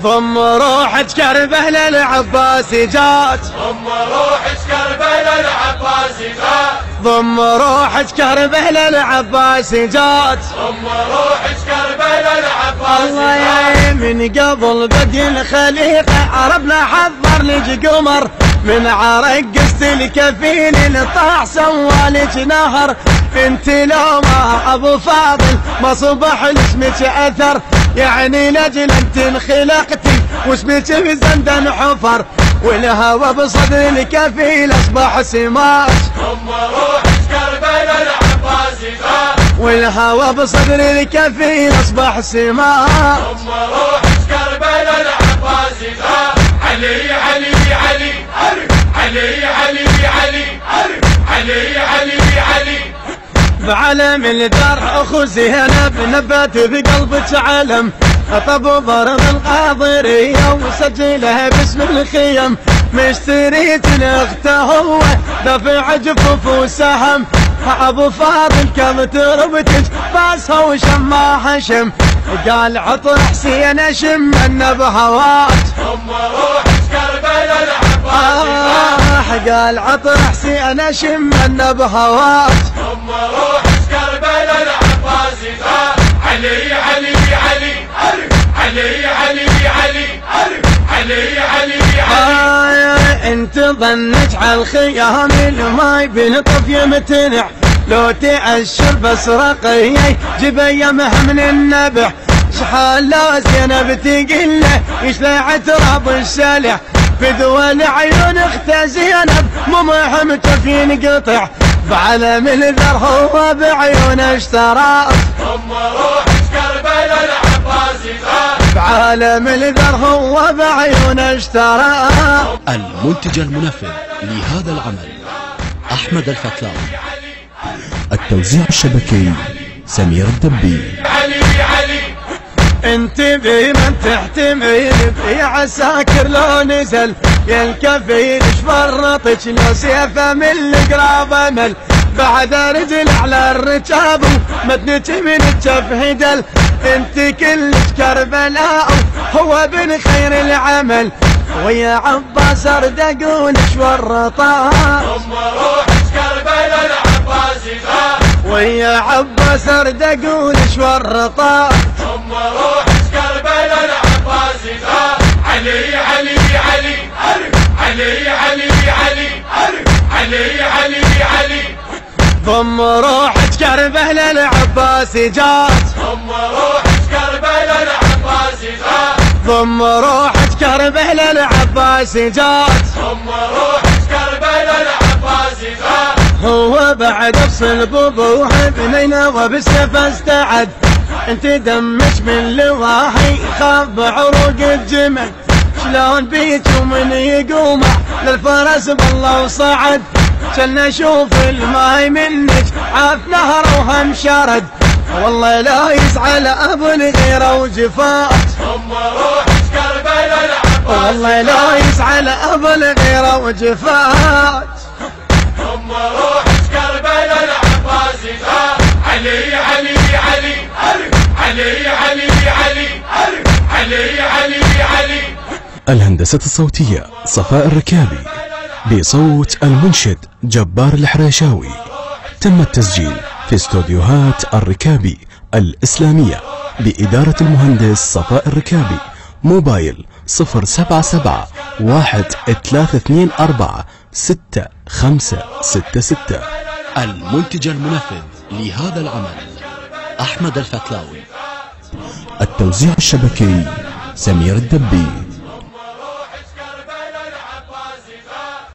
ضم روحك كربلاء العباس جات، ضم روحك كربلاء العباس جات، ضم روحك كربلاء العباس جات، ضم روحك كربلاء العباس الله يا من قبل بدي الخليقة عربنا حضر لك قمر، من عرق قست الكفيل الطاع سوالك نهر، انت لو ما ابو فاضل ما صبح لاسمك اثر، يعني لاجل انت انخلقتي واسمك بزندن حفر، والهوى بصدر الكفيل اصبح سماك، ضم روحك كربلاء العباس جات، والهوى بصدر الكفيل اصبح سماك، ضم روحك كربلاء العباس جات، علي علي علي علي علي علي علي علي علي بعلم الدرع اخو زينب نبت بقلبك علم، طب ضرب القاضرية وسجلها باسم الخيم، مشتريت لاخته هو دفع جفوف وسهم، ابو فاضل كم تربتك فاسها وشماها شم، قال عطر حسين اشم من بهواك، ضم روحك كربلاء العباس جات، قال عطر حسين اشم من بهواك، ضم روحك كربلاء العباس جات، علي علي علي علي علي علي علي علي علي انت ظنك على الخيام الماي بنطف يمتنع، لو تعشر بس رقيه جبيمه من النبع، شحال لا زينب تقله يشلع تراب السلع، بدول عيون اخته زينب مو محمته ينقطع، بعلم الذر هو بعيونه اشتراك، ضم روحك كربلاء العباس جات، بعالم الذر هو بعيونه اشتراك. المنتج المنفذ لهذا العمل أحمد الفتلاوي. التوزيع الشبكي سمير الدبي. علي علي انت بمن تحتمل في عساكر لو نزل، يا الكفيل شفرطك لو سيفه من القراب امل، بعد رجل على الركاب ومدنك من الجف هدل، انت كلك كربلاء هو بن خير العمل، ويا عباس اردقون شورطا، ضم روحك كربلاء العباس جات، ويا عباس اردقون شورطا، ضم روحك كربلاء العباس جات، علي علي علي علي علي علي علي علي علي ضم روحك كربلاء العباس جات، ضم روحك كربلاء العباس جات، ضم روحك كربلاء العباس جات، ضم روحك كربلاء العباس جات، هو بعد افصل بابوه بنينا وبالسيف استعد، انت دمك من لواحي خاف بعروق الجمل، شلون بيك ومن يقوم للفرس بالله وصعد، كنا نشوف الماي منك عاف نهر وهم شرد، والله لا يزعل ابو الغيره وجفاك، ضم روحك كربلاء العباس، والله لا يزعل ابو الغيره وجفاك، ضم روحك كربلاء العباس جات، علي علي علي علي علي علي علي علي علي الهندسة الصوتية صفاء الركابي، بصوت المنشد جبار الحريشاوي، تم التسجيل في استوديوهات الركابي الإسلامية بإدارة المهندس صفاء الركابي، موبايل 077 1324 6566. المنتج المنفذ لهذا العمل أحمد الفتلاوي. التوزيع الشبكي سمير الدبي.